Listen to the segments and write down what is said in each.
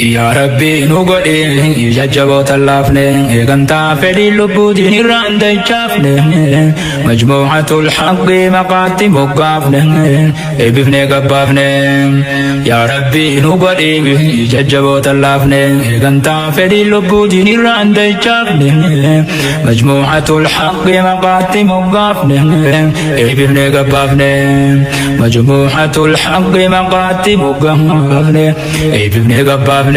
يا ربي نقولي ججبوت اللافنين إيقنتا فدي لبودين الراندي شافنين مجموعة الحق مقاتي مقافنين إبفني قبافنين يا ربي نقولي ججبوت اللافنين إيقنتا فدي لبودين الراندي شافنين مجموعة الحق مقاتي مقافنين إبفني قبافنين مجموعة الحق مقاتي مقافنين إبفني قبافنين.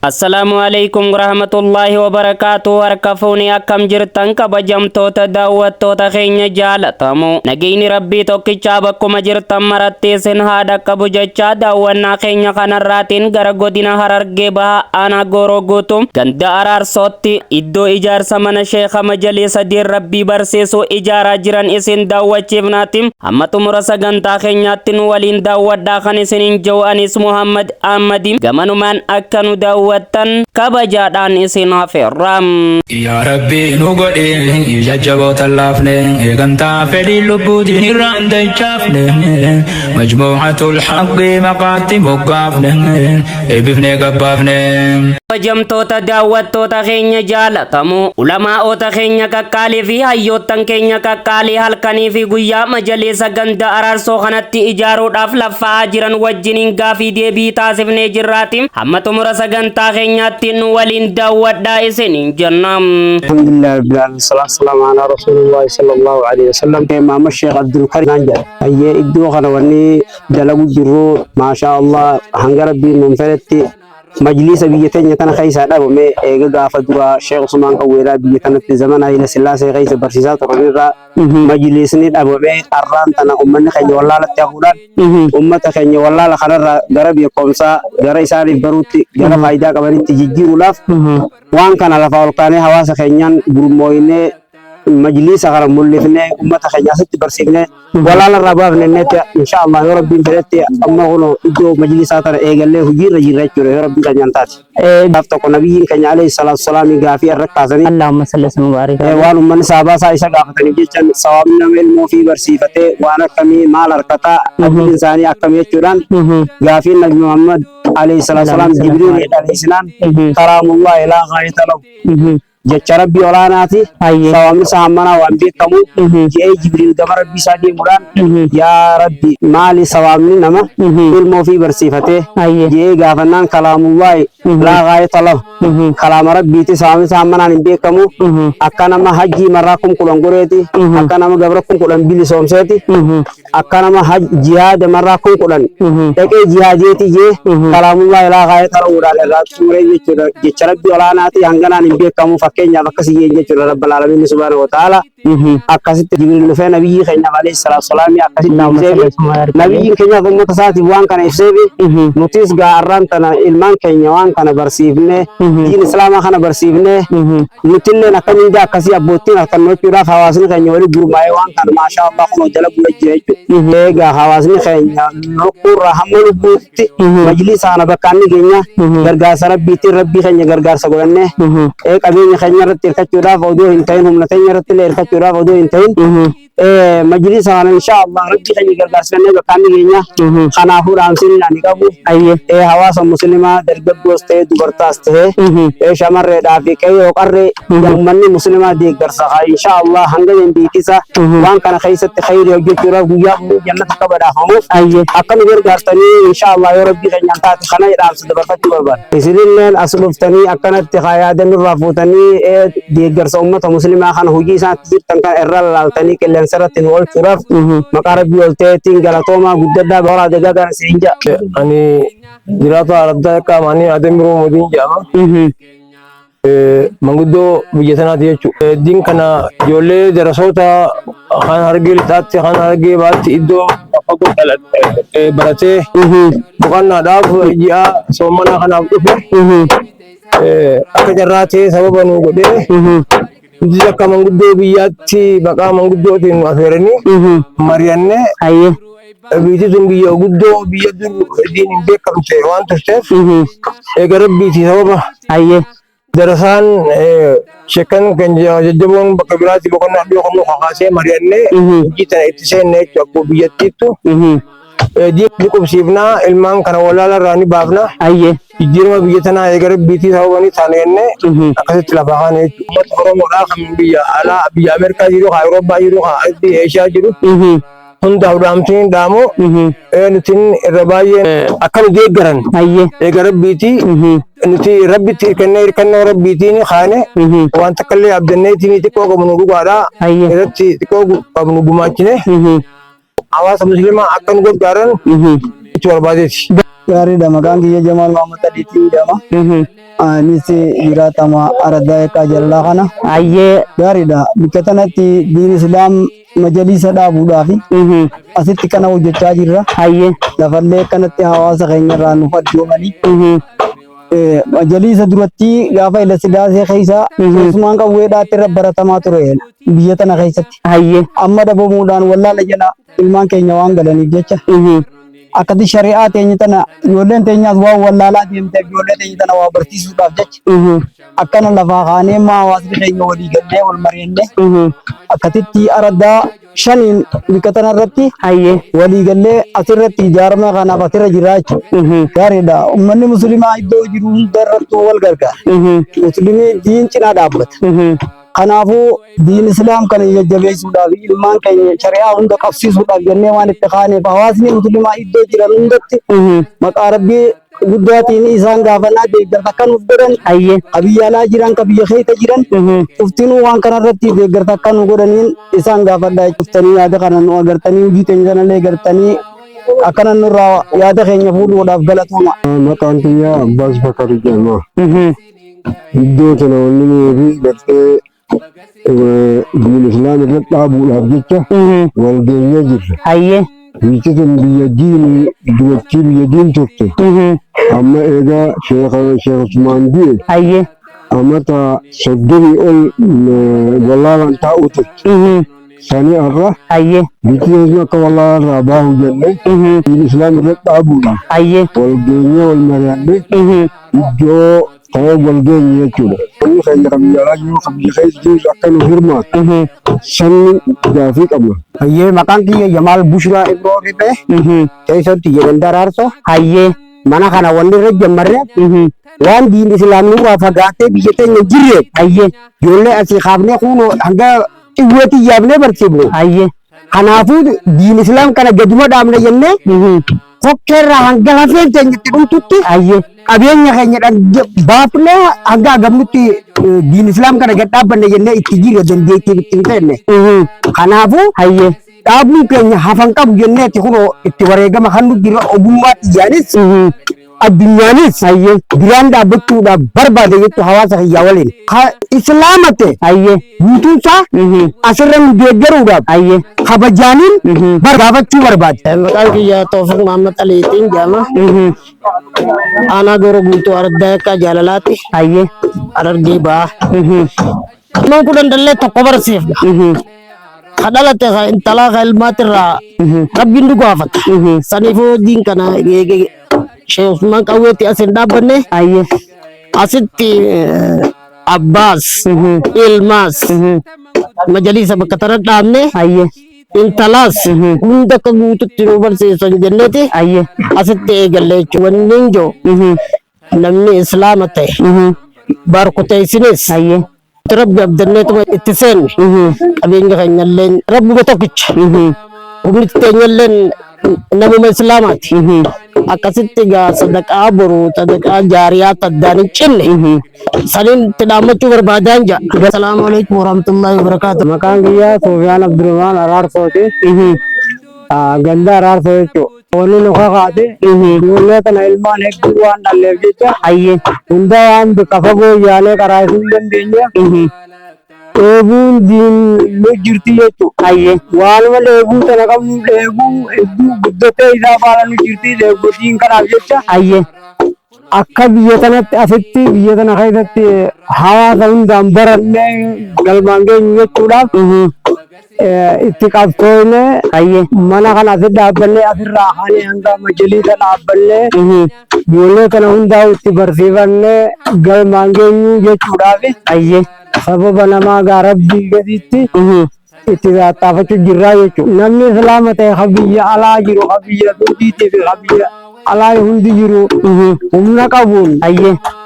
Assalamualaikum warahmatullahi wabarakatuh. Harkafuuni akkam jirtan kabajamtoota daawwattoota keenya jaalatamu nageenyi rabbii tokkichaa bakkuma jirtan maratti isin haa dhaqqabu jechaa daawwannaa keenya kanarraatiin gara godina Harargee Bahaa aanaa Gooroo Guutuu ganda Araarsootti iddoo ijaarsa mana Sheekha Majaliisa Diin Rabbii barsiisuu ijaaraa jiran isin daawwachiifnaatiin hamma xumura sagantaa keenyaatti nu waliin daawwadhaa kan isiniin jiru anis Muhammad Ahmadi gamanumaan akka nu watan kabajaadhaan isin hafeerram. Ya Rabbi nugodhi jajjaboota laafne eegantaa fedhii lubbuutiin irraan dachaafne majmuucatul haqqi maqaatti moggaafne eebbifnee gabbaafne. Kabajamtoota daawwattoota keenya jaalatamu ulamaa'oota keenya qaqqaalii fi hayyoottan keenya qaqqaalii halkanii fi guyyaa majaliisa ganda Araarsoo kanatti ijaaruudhaaf laffa'aa jiran wajjiniin gaafii deebii taasifnee jirraati hamma xumura sagantaa keenyaatti nu waliin daawwadhaa isiniin jennam. Alhamdulillah rabbil alamin sallallahu ala rasulillah sallallahu alaihi wasallam Imam Sheikh Abdul Karim Nanja ayye iddoo kana wanni dalagu jiru masha Allah hanga rabbiin nun fedhetti majlisa biyya teenya kana keessa dhabame eega gaafa dura Sheikh Usman Qawweeraa biyya kanatti zamana Haile Sillaasee keessa barsiisaa turanirraa majlisni dhabame arraan tana ummanni keenya wallaalatti hafuudhaan ummata keenya wallaala kanarraa gara beekumsaa gara isaaniif baruutti gara faayidaa qabanitti jijjiiruudhaaf waan kana lafa ol kaanee hawaasa keenyaan gurmooyinee majlisa kana mul'ifnee ummata keenya asitti barsiifnee walaala irraa baafnee inshallah yoo rabbiin fedhetti amma kuno iddoo majlisaa tana eegallee hojiirra jirra jechuudha yoo rabbiin keenyaan taate. Gaaf tokko nabiyyiin keenya alayhi salaatu salaamii gaafii irra kaasanii Allahumma salli ala mubaarik waan ummanni sahabaa isa gaafatanii jechaan sawaabni nama ilmoo fi barsiifatee waan akkamii maal harkataa abdiin isaanii akkamii jechuudhaan gaafiin nabi Muhammad alayhi salaatu salaam Jibriil alayhisinaan karaamullah ilaa gaayata lahu jecha rabbii olaanaati sawaabni sahammanaa waan beekamu jee Jibriil gama rabbii isaa deemuudhaan yaa rabbi maali sawaabni nama ilmoo fi barsiifatee jee gaafannaan kalaamullaahi laa gaayata lahu kalaama rabbiiti sawaabni sahammanaan hin beekamu akka nama hajjii marraa kumkulan goreeti akka nama gabra kumkulan bilisoomseeti akka nama jihaada marraa kumkulan dhaqee jihaadeeti jee kalaamullaahi laa gaayata lahuudhaan irraa xumuree jechuudha jecha rabbii olaanaati hanganaan hin beekamu fakkeenyaaf akkasii jechuudha rabbal alamin subhanahu wa ta'ala akkasitti Jibriil dhufee nabiyyi keenya alayhi salaatu salaam akkasitti nabiyyi keenya ummata isaatiif waan kana ibseefi nutis gaarraan tana ilmaan keenya waan kana barsiifne diin islaamaa kana barsiifne nutilleen akkamiin akkasii abboottiin harkan jechuudhaaf hawaasni keenya wali gurmaa'ee waan kana maasha Allah kun jala bu'ee jira jechuudha. Egaa hawaasni keenya lukkuurraa hamma lubbuutti majlisa kana bakka inni keenya gargaarsa rabbiitiin rabbii keenya gargaarsa godhannee qabeenya keenya irratti hirkachuudhaaf odoo hin ta'in humna keenya irratti illee hirkachuudhaaf odoo hin ta'in majlisa kana inshallah rabbii keenya gargaarsifannee bakka inni keenya kanaafuu dhaamsiin ani qabu hawaasa muslimaa dargaggoos ta'ee dubartaas ta'ee shamarreedhaa fi qayyoo qarree ummanni muslimaa deeggarsa inshallah hanga dandeetisa waan kana keessatti khayrii hojjechuudhaaf guyyaa jannata akka badhaafamuuf akka nu gargaartanii inshallah yoo rabbii keenyaan taate kana dhaamsa dabarfachuu barbaada. Isinilleen as dhuftanii akkanatti yaadan irraa fuutanii deeggarsa ummata muslimaa kana hojii isaatti jirtan kan irra laaltanii qilleensa irratti nu oolchuudhaaf maqaa rabbii ol ta'eetiin galatoomaa guddadhaa boora deegaa gara seenja. Ani jiraata arabdaa qaamanii adeemiruu mudiin jedhama. Manguddoo biyya sanaati jechuudha. Diin kana ijoollee darasoota kan Harargee lixaatti kan Harargee baatti iddoo fagoo baratee boqonnaadhaaf ji'a soommanaa kanaaf dhufe akka jarraatee sababa nu godhee nuti akka manguddoo biyyaatti maqaa manguddootiin nu affeeranii mari'annee biyyi sun biyya guddoo biyya dur diin hin beekamte waan turteef eega rabbiiti sababa darasaan shekkan kan jajjaboon bakka biraatti boqonnaa dhiyoo kan nu kakaasee mari'annee hojii tana itti seenne jechuudha akkuma biyyattiittu diin qubsiifnaa ilmaan kana walaala irraa ni baafna. Ayyee. Jijjiirama biyya tanaa eegale biitii ta'uwwanii taanee akkasitti lafa kaan uummata Oromoodhaa kan biyya alaa biyya Ameerikaa jiru, kan Awurooppaa jiru, kan Eeshiyaa jiru. Hundaaf dhaamtiin dhaamu nutiin irra baay'ee akka nu deeggaran. Ayyee. Eegara biitii nuti rabbitti hirkannoo rabbiitiin kaane waan takka illee abdanneetiin xiqqoo qabnu dhugaadha. Irratti xiqqoo qabnu gumaachine hawaasa musliimaa akka nu gargaaran itti barbaadeeti. Gaariidha, maqaan kiyya Jamaal Mahammad Aliitiin jedhama. Anis jiraatama Araddaa Eeqaa Jallaa kana. Ayyee. Gaariidha, bakka kanatti diin Islaam majaliisa dhaabuudhaaf asitti kana hojjechaa jirra. Ayyee. Lafallee kanatti hawaasa keenya irraa nu faddoomanii majaliisa duratti gaafa ila sidaasee keessa Usmaan Qawweedhaatti irra baratamaa ture biyya tana keessatti. Ayyee. Amma dhabamuudhaan wallaala jala ilmaan keenya waan galaniif jecha akkati shari'aa teenya tana ijoolleen teenyaas waan wallaalaa deemteef ijoollee teenya tana waa barsiisuudhaaf jecha akkana lafaa kaanee hawaasni keenya walii gallee wal mari'annee akkatitti Araddaa shaniin bakka tanarratti walii gallee asirratti ijaarama kanaaf asirra jira jechuudha. Gaariidha, uummanni musliimaa iddoo jiru hundarrattuu wal gargaara. Musliimii diin cinaa dhaabbata. Kanaafuu diin Islaam kana jajjabeessuudhaaf ilmaan keenya shari'aa hunda qabsiisuudhaaf jennee waan itti kaaneef hawaasni musliimaa iddoo jiran hundatti maqaa rabbii guddaatiin isaan gaafannaa deeggarsa akka nuuf godhan biyya alaa jiran ka biyya keessa jiran uftinuu waan kanarratti deeggarsa akka nu godhaniin isaan gaafadhaa cuftanii yaada kana nu agartanii hojii keenya sanallee gartanii akkana nurraa yaada keenya fuudhuudhaaf galatooma. Maqaan kiyya Abbaas Bakari jedhama. Iddoo kana wanni nuyi gartee diin Islaam irratti dhaabuudhaaf jecha wal geenyee jirra. Ayyee. Biyyi kun biyya diinii duratti biyya diin turte. Amma egaa Sheekh Usmaan du'e. Ayyee. Amata 30 ol wallaalaan taa'u turte. Sani irra biyyi akka wallaalaan irraa baahu jennee diin Islaam irratti dhaabuudhaaf wal geenyee wal mari'annee iddoo ta'ee wal geenye jechuudha. Inni keenya kan biyya alaa jiru kan biyya keessa jiru akka nu hirmaatu sanni gaafii qabna. Ayyee, maqaan kiyya Jamaal Bushraa Ibroo Riphee keessatti jedhan Daraarsoo. Ayyee. Mana kana wanni irra jammarre waan diin Islaamni irraa fagaatee biyya keenya jirre. Ayyee. Ijoollee asii kaafnee kunoo hanga xiyyeetti yaabnee barsiifne. Ayyee. Kanaafuu diin Islaam kana gaduma dhaabne jennee kokkeerraa hanga lafeen keenyatti dhumtutti qabeenya keenya baafnee hanga gamnutti diin Islaam kana gad dhaabbanne jennee itti jirre dandeettii ittiin feenne. Kanaafuu dhaabuun keenya hafan qabu jennee kunoo itti wareegama kan nu jira ogummaa xiyyaanis addunyaanis biraan dhaabbachuudhaaf barbaade jechuudha hawaasa kiyyaa waliin. Islaamate guutuunsaa asirra nu deeggaruudhaaf kabajaaniin gaafachuu barbaade. Maqaan kiyya Toofiq Mahammad Aliitiin jedhama. Aanaa Gooroo Guutuu Araddaa Eeqaa Jaalalaatti. Harargee Bahaa. Nama kudhan dallee tokko barsiifna. Kadhalate intalaa ka ilmaatirraa rabbiin nu gaafata. Saniifuu diin kana Sheekh Usmaan Qawweetti asin dhaabbanne asitti Abbaas Ilmaas majaliisa bakka tana dhaabne intalaas hunda akka guututti nu barsiisan jenneeti asitti eegalle jechuudha. Wanni injoo namni islaama ta'e barkuteessinis rabbi abdanneetuma itti seenne qabeenya keenyalleen rabbuma tokkicha humni teenyalleen namuma islaamaati. Akkasitti gaa sadaqaa boruu sadaqaa jaariyaa taddaan hin cinne saniin itti dhaammachuu barbaadaan jira. Assalaamu alaikum warahmatullahi wabarakaatu. Maqaan kiyyaa Soofiyaan Abdurrahmaan Araarsooti. Ganda Araarsoo jechuudha. Wanni nu kakaate ijoollee kana ilmaan hedduu waan dhalleef jecha hunda waan bakka fagoo yaanee karaa isuu dandeenye dheebuun diin nu jirti jechuudha. Waanuma dheebuu sana qabnu dheebuu hedduu guddatee isaa faana nu jirti dheebuutiin kanaaf jecha akka biyya kanatti asitti biyya kana keessatti hawaasa hundaan barannee galmaan geenyu jechuudhaaf itti qabsoofne mana kana asitti dhaabbannee asirraa kaanee hanga majaliisa dhaabbannee ijoollee kana hundaa itti barsiifannee galmaan geenyu jechuudhaaf sababa namaa gaa rabbii gaditti ittixaaxaafachuu jirraa jechuudha. Namni islaama ta'e habiyya alaa jiru habiyya duudiitii fi habiyya alaa hundi jiru humna qabuun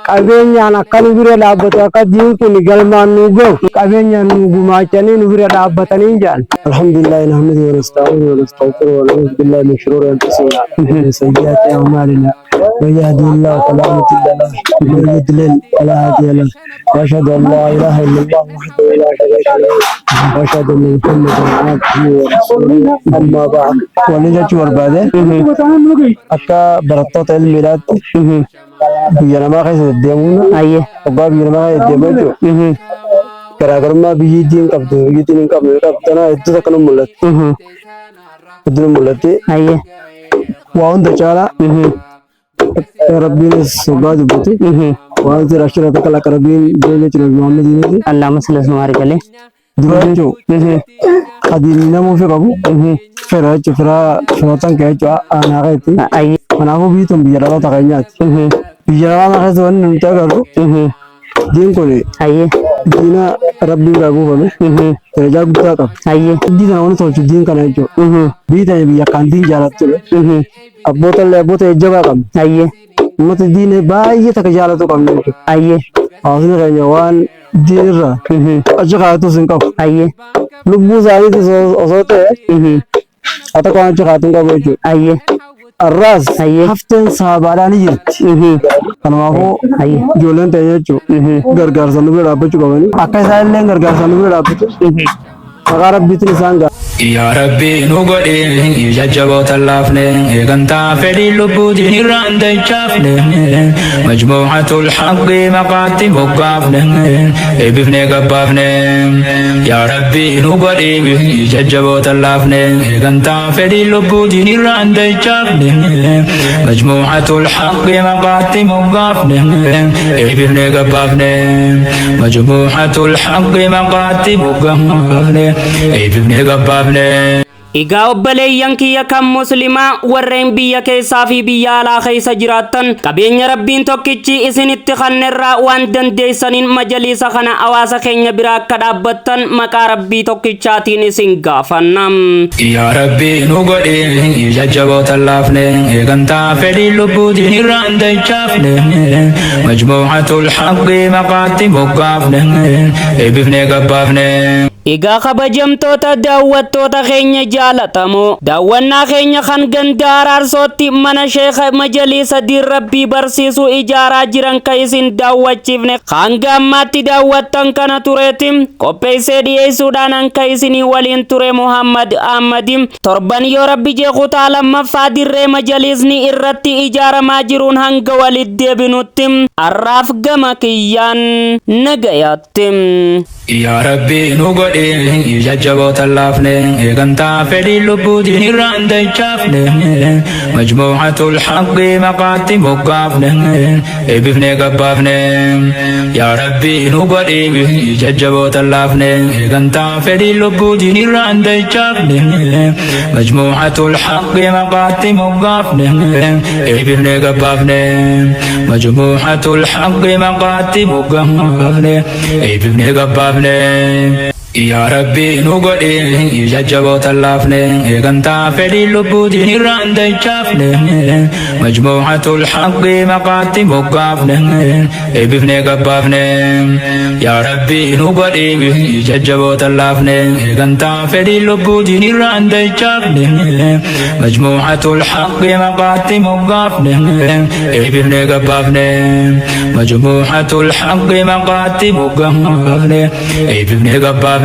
qabeenyaan akka nu bira dhaabbatu akka diin kun galmaan nu gahu qabeenyaan nu gumaachanii nu bira dhaabbatanii jedhan. Alhamdulillahi nahmadu wa nasta'iinu wa nastaghfiruhu wa na'uuzu billahi min shururi anfusina wa min sayyi'aati a'maalina. من يهدي الله فلا مضل له ومن يضلل فلا هادي له واشهد ان لا اله الا الله وحده لا شريك له واشهد ان محمدا عبده ورسوله اما بعد ولذا ورباده akka barattoota ilmiidhaatti biyya namaa keessa deddeemuun abbaa biyya namaa keessa deddeemuu garaagarummaa biyyi diin qabdu biyyi diin hin qabne qabdana hedduu akka nu mul'atte waa hunda caalaa ربنا سبحانه وتعالى وانزل عشرة كلا ربين جل جلاله محمد ينزل اللهم صل وسلم وبارك عليه دراجو قديمنا مو في قبو فراج فرا شوطان كيجو انا غيتي انا هو بيتم بيجرا تاغنيات بيجرا ما خزون نتاغرو دين كولي دينا ربي غابو بمه ترجع بتاعك دينا وانا توجو دين كان يجو بيتا بيا كاندين جالاتو abboota ejjabaa qabna. Uummata diinee baay'ee takka jaalatu qabna. Hawaasni keenya waan diinirraa achi kaa'atus hin qabu. Lubbuu isaaniitis osoo ta'e haa takka waan achi kaa'atu hin qabu jechuudha. Arraas hafteen saabaadhaan ni jirti. Kanaafuu ijoolleen ta'e jechuudha gargaarsa nu bira dhaabbachuu qabani. Akka isaan illee gargaarsa nu bira dhaabbatu maqaa rabbiitiin isaan ga'a. يا ربي نقولي ججبوت اللافنة إغنتا فدي لبودي نيران ديشافنة مجموعة الحق مقاتي مقافنة بفنة قبافنة يا ربي نقولي ججبوت اللافنة إغنتا فدي لبودي نيران ديشافنة مجموعة الحق مقاتي مقافنة بفنة قبافنة مجموعة الحق مقاتي مقافنة بفنة قبافنة Egaa obboleeyyan kiyya kan muslimaa warreen biyya keessaa fi biyya alaa keessa jiraattan qabeenya rabbiin tokkichi isinitti kennerraa waan dandeessaniin majaliisa kana hawaasa keenya biraa akka dhaabbattan maqaa rabbii tokkichaatiin isin gaafanna. Yaa Rabbii nu godhi jajjaboota laafne eegantaa fedhii lubbuutiin irraan dachaafne majmuucatul haqqi maqaatti moggaafne eebbifnee gabbaafne. Egaa kabajamtoota daawwattoota keenya jaalatamoo daawwannaa keenya kan ganda Araarsootti mana sheekha majaliisa diin rabbii barsiisuu ijaaraa jiran kan isin daawwachiifne hanga ammaatti daawwattan kana tureeti qopheessee dhiyeessuudhaan kan isinii waliin ture Muhammad Ahmadi torban yoo rabbi jeequtaa lammaffaa dirree majaliisni irratti ijaaramaa jiruun hanga walitti deebinutti arraaf gama kiyyaan nagayaatti. Yaa Rabbii nu godhi jajjaboota laafne eegantaa fedhii lubbuutiin irraan dachaafne majmuucatul haqqi maqaatti moggaafne eebbifnee gabbaafne. Yaa Rabbii nu godhi jajjaboota laafne eegantaa fedhii lubbuutiin irraan dachaafne majmuucatul haqqi maqaatti moggaafne eebbifnee gabbaafne. Majmuucatul haqqi maqaatti moggaafne eebbifnee gabbaafne. Yaa Rabbii nu godhi jajjaboota laafne eegantaa fedhii lubbuutiin irraan dachaafne majmuucatul haqqi maqaatti moggaafne eebbifnee gabbaafne. Yaa Rabbii nu godhi jajjaboota laafne eegantaa fedhii lubbuutiin irraan dachaafne majmuucatul haqqi maqaatti moggaafne eebbifnee gabbaafne. Majmuucatul haqqi maqaatti moggaafne eebbifnee gabbaafne.